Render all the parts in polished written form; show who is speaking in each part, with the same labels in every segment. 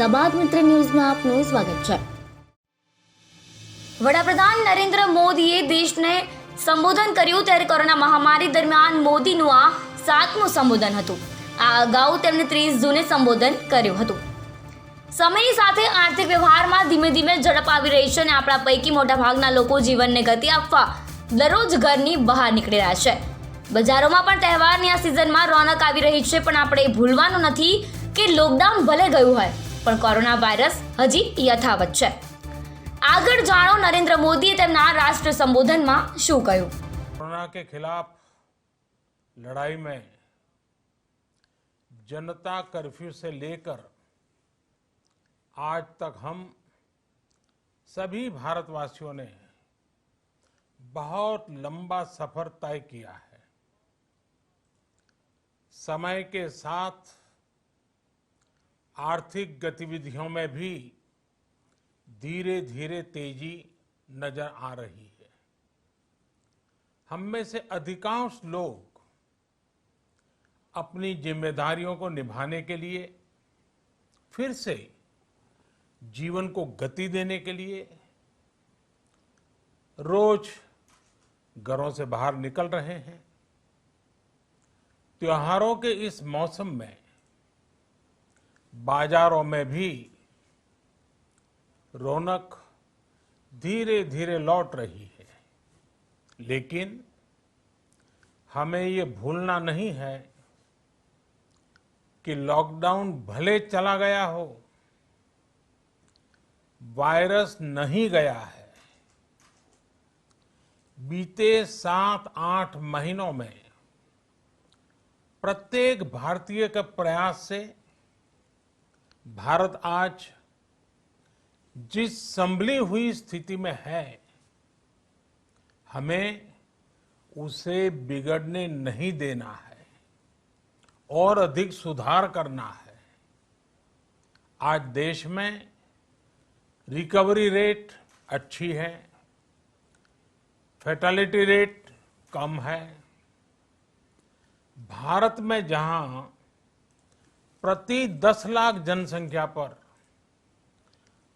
Speaker 1: અમદાવાદ મિત્ર ન્યૂઝમાં આપનું સ્વાગત છે। વડાપ્રધાન નરેન્દ્ર મોદીએ દેશને સંબોધન કર્યું ત્યારે કોરોના મહામારી દરમિયાન મોદીનું આ 7મું સંબોધન હતું। આ અગાઉ તેમણે 30 જૂને સંબોધન કર્યું હતું। સમયની સાથે આર્થિક વ્યવહારમાં ધીમે ધીમે ઝડપ આવી રહી છે અને આપણા પૈકી મોટાભાગના લોકો જીવનને ગતિ આપવા દરરોજ ઘરની બહાર નીકળી રહ્યા છે। બજારોમાં પણ તહેવારની આ સિઝનમાં રોનક આવી રહી છે, પણ આપણે ભૂલવાનું નથી કે લોકડાઉન ભલે ગયું હોય પણ કોરોના વાયરસ હજી યથાવત છે। આગળ જાણો નરેન્દ્ર મોદીએ તેમના રાષ્ટ્ર સંબોધનમાં શું કહ્યું।
Speaker 2: कोरोना के खिलाफ लड़ाई में जनता कर्फ्यू से लेकर आज तक हम सभी भारतवासियों ने बहुत लंबा सफर तय किया है। समय के साथ आर्थिक गतिविधियों में भी धीरे धीरे तेजी नजर आ रही है। हम में से अधिकांश लोग अपनी जिम्मेदारियों को निभाने के लिए फिर से जीवन को गति देने के लिए रोज घरों से बाहर निकल रहे हैं। त्योहारों के इस मौसम में बाजारों में भी रौनक धीरे धीरे लौट रही है, लेकिन हमें ये भूलना नहीं है कि लॉकडाउन भले चला गया हो, वायरस नहीं गया है। बीते 7-8 महीनों में प्रत्येक भारतीय के प्रयास से भारत आज जिस संभली हुई स्थिति में है, हमें उसे बिगड़ने नहीं देना है और अधिक सुधार करना है। आज देश में रिकवरी रेट अच्छी है, फैटेलिटी रेट कम है। भारत में जहां प्रति 10 लाख जनसंख्या पर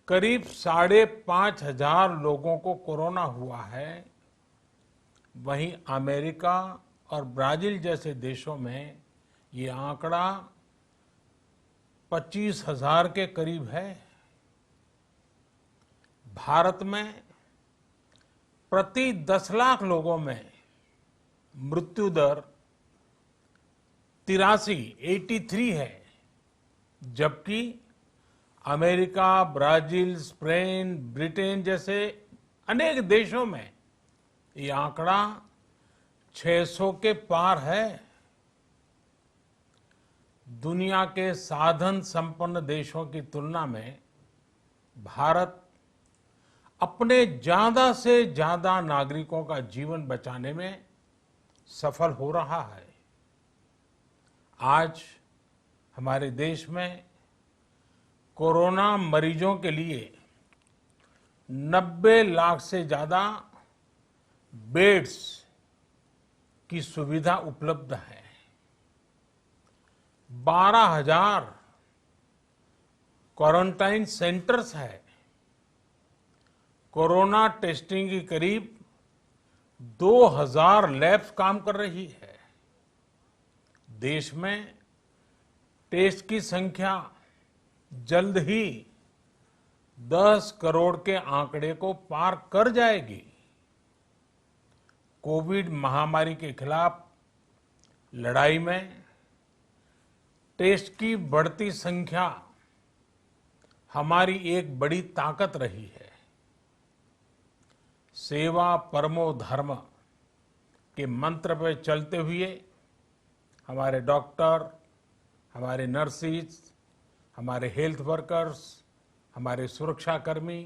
Speaker 2: करीब 5,500 लोगों को कोरोना हुआ है, वहीं अमेरिका और ब्राजील जैसे देशों में ये आंकड़ा 25,000 के करीब है। भारत में प्रति 10 लाख लोगों में मृत्यु दर 83 है, जबकि अमेरिका, ब्राजील, स्पेन, ब्रिटेन जैसे अनेक देशों में ये आंकड़ा 600 के पार है। दुनिया के साधन संपन्न देशों की तुलना में भारत अपने ज्यादा से ज्यादा नागरिकों का जीवन बचाने में सफल हो रहा है। आज हमारे देश में कोरोना मरीजों के लिए 90 लाख से ज्यादा बेड्स की सुविधा उपलब्ध है। 12,000 क्वारंटाइन सेंटर्स है। कोरोना टेस्टिंग की करीब 2,000 लैब्स काम कर रही है। देश में टेस्ट की संख्या जल्द ही 10 करोड़ के आंकड़े को पार कर जाएगी। कोविड महामारी के खिलाफ लड़ाई में टेस्ट की बढ़ती संख्या हमारी एक बड़ी ताकत रही है। सेवा परमो धर्म के मंत्र पर चलते हुए हमारे डॉक्टर, हमारे नर्सिस, हमारे हेल्थ वर्कर्स, हमारे सुरक्षाकर्मी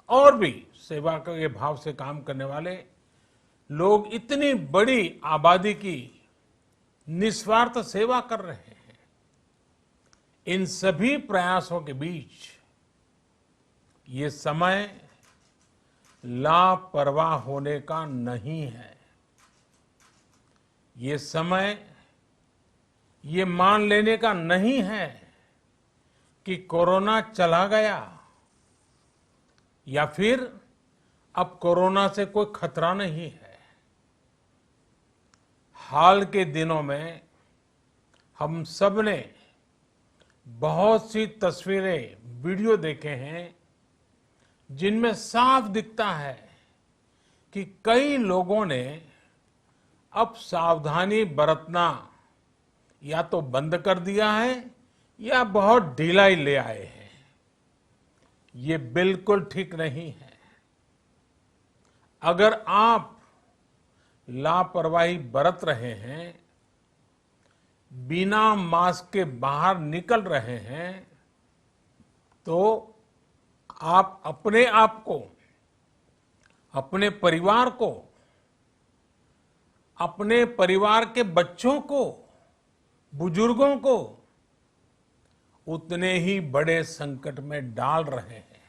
Speaker 2: और भी सेवा के भाव से काम करने वाले लोग इतनी बड़ी आबादी की निस्वार्थ सेवा कर रहे हैं। इन सभी प्रयासों के बीच ये समय लापरवाह होने का नहीं है। ये समय ये मान लेने का नहीं है कि कोरोना चला गया या फिर अब कोरोना से कोई खतरा नहीं है। हाल के दिनों में हम सब ने बहुत सी तस्वीरें, वीडियो देखे हैं जिनमें साफ दिखता है कि कई लोगों ने अब सावधानी बरतना या तो बंद कर दिया है या बहुत ढिलाई ले आए हैं। ये बिल्कुल ठीक नहीं है। अगर आप लापरवाही बरत रहे हैं, बिना मास्क के बाहर निकल रहे हैं, तो आप अपने आप को, अपने परिवार को, अपने परिवार के बच्चों को, बुजुर्गों को उतने ही बड़े संकट में डाल रहे हैं।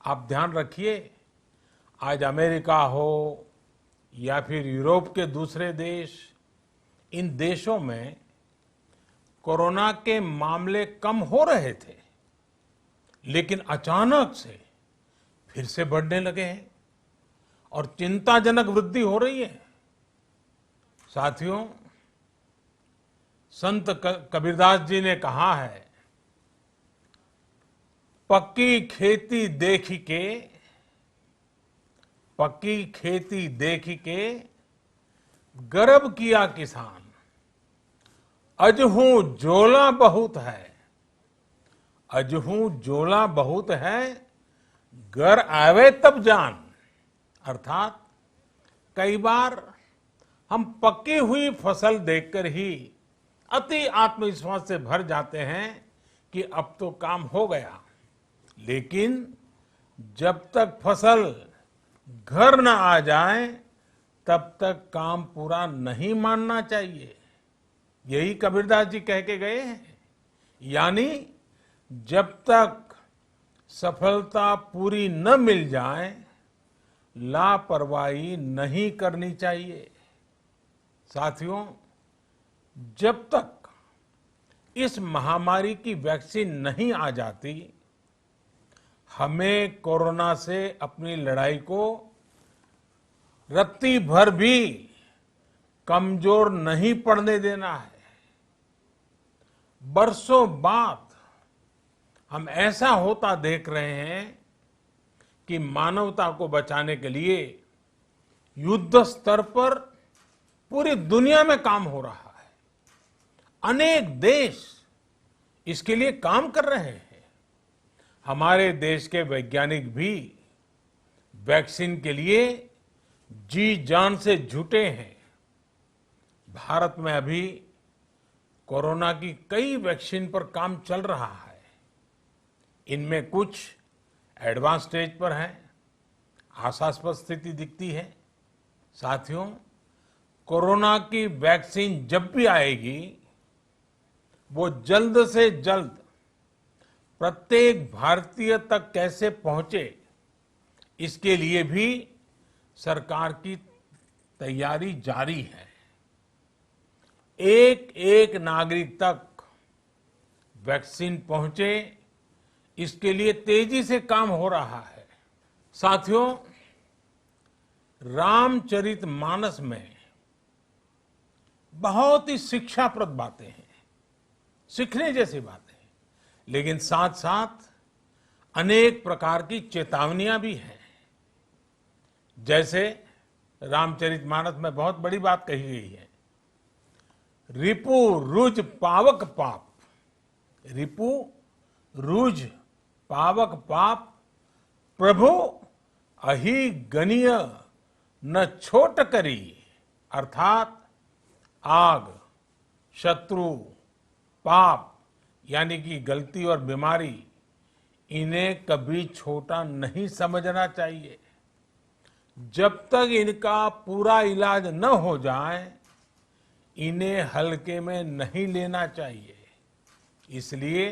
Speaker 2: आप ध्यान रखिए, आज अमेरिका हो या फिर यूरोप के दूसरे देश, इन देशों में कोरोना के मामले कम हो रहे थे, लेकिन अचानक से फिर से बढ़ने लगे हैं और चिंताजनक वृद्धि हो रही है। साथियों, संत कबीरदास जी ने कहा है, पक्की खेती देखी के, पक्की खेती देखी के गर्व किया किसान, अजहू जोला बहुत है, अजहू जोला बहुत है, घर आवे तब जान। अर्थात कई बार हम पकी हुई फसल देखकर ही अति आत्मविश्वास से भर जाते हैं कि अब तो काम हो गया, लेकिन जब तक फसल घर न आ जाए तब तक काम पूरा नहीं मानना चाहिए। यही कबीरदास जी कह के गए हैं। यानी जब तक सफलता पूरी न मिल जाए, लापरवाही नहीं करनी चाहिए। साथियों, जब तक इस महामारी की वैक्सीन नहीं आ जाती, हमें कोरोना से अपनी लड़ाई को रत्ती भर भी कमजोर नहीं पड़ने देना है। बरसों बाद हम ऐसा होता देख रहे हैं कि मानवता को बचाने के लिए युद्ध स्तर पर पूरी दुनिया में काम हो रहा है। अनेक देश इसके लिए काम कर रहे हैं। हमारे देश के वैज्ञानिक भी वैक्सीन के लिए जी जान से जुटे हैं। भारत में अभी कोरोना की कई वैक्सीन पर काम चल रहा है। इनमें कुछ एडवांस स्टेज पर है, आशास्पद स्थिति दिखती है। साथियों, कोरोना की वैक्सीन जब भी आएगी, वो जल्द से जल्द प्रत्येक भारतीय तक कैसे पहुंचे, इसके लिए भी सरकार की तैयारी जारी है। एक एक नागरिक तक वैक्सीन पहुंचे, इसके लिए तेजी से काम हो रहा है। साथियों, रामचरितमानस में बहुत ही शिक्षाप्रद बातें हैं, सीखने जैसी बातें हैं, लेकिन साथ साथ अनेक प्रकार की चेतावनियां भी हैं। जैसे रामचरितमानस में बहुत बड़ी बात कही गई है, रिपु रुज पावक पाप, रिपु रुज पावक पाप, प्रभु अहि गनीय न छोट करी। अर्थात आग, शत्रु, पाप यानी कि गलती और बीमारी, इन्हें कभी छोटा नहीं समझना चाहिए। जब तक इनका पूरा इलाज न हो जाए, इन्हें हल्के में नहीं लेना चाहिए। इसलिए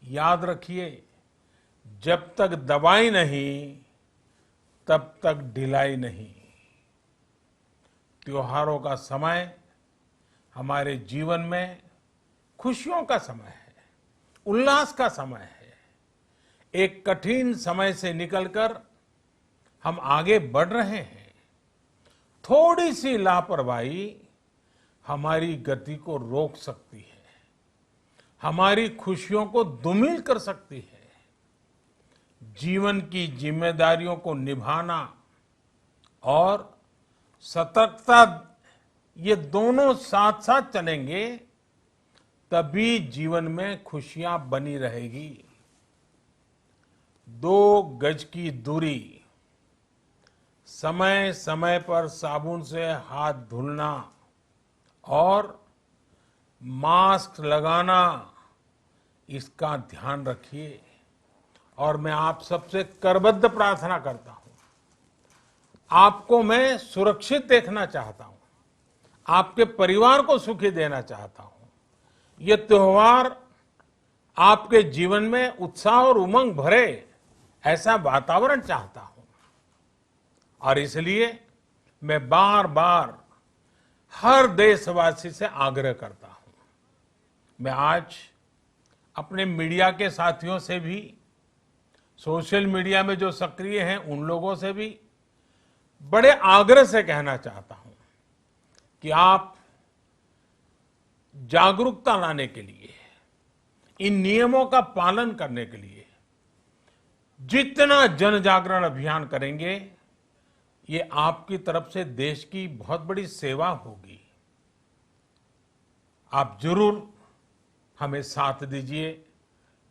Speaker 2: याद रखिए, जब तक दवाई नहीं, तब तक ढिलाई नहीं। त्योहारों का समय हमारे जीवन में खुशियों का समय है, उल्लास का समय है। एक कठिन समय से निकलकर हम आगे बढ़ रहे हैं। थोड़ी सी लापरवाही हमारी गति को रोक सकती है, हमारी खुशियों को धूमिल कर सकती है। जीवन की जिम्मेदारियों को निभाना और सतर्कता, ये दोनों साथ साथ चलेंगे तभी जीवन में खुशियां बनी रहेगी। 2 गज की दूरी, समय समय पर साबुन से हाथ धुलना और मास्क लगाना, इसका ध्यान रखिए। और मैं आप सबसे करबद्ध प्रार्थना करता हूं, आपको मैं सुरक्षित देखना चाहता हूं, आपके परिवार को सुखी देना चाहता हूं। ये त्योहार आपके जीवन में उत्साह और उमंग भरे, ऐसा वातावरण चाहता हूं। और इसलिए मैं बार बार हर देशवासी से आग्रह करता हूं। मैं आज अपने मीडिया के साथियों से भी, सोशल मीडिया में जो सक्रिय हैं उन लोगों से भी बड़े आग्रह से कहना चाहता हूं कि आप जागरूकता लाने के लिए, इन नियमों का पालन करने के लिए जितना जन जागरण अभियान करेंगे, ये आपकी तरफ से देश की बहुत बड़ी सेवा होगी। आप जरूर हमें साथ दीजिए,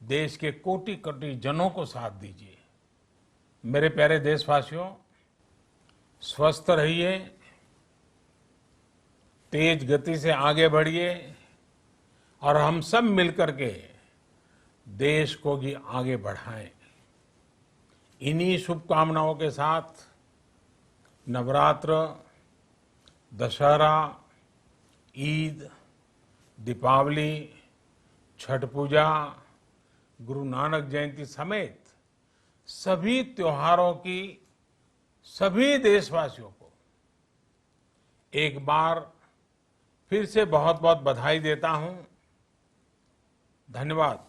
Speaker 2: देश के कोटि कोटि जनों को साथ दीजिए। मेरे प्यारे देशवासियों, स्वस्थ रहिए, तेज गति से आगे बढ़िए और हम सब मिलकर के देश को भी आगे बढ़ाएं। इन्हीं शुभकामनाओं के साथ नवरात्र, दशहरा, ईद, दीपावली, छठ पूजा, गुरु नानक जयंती समेत सभी त्योहारों की सभी देशवासियों को एक बार फिर से बहुत बहुत बधाई देता हूं। धन्यवाद।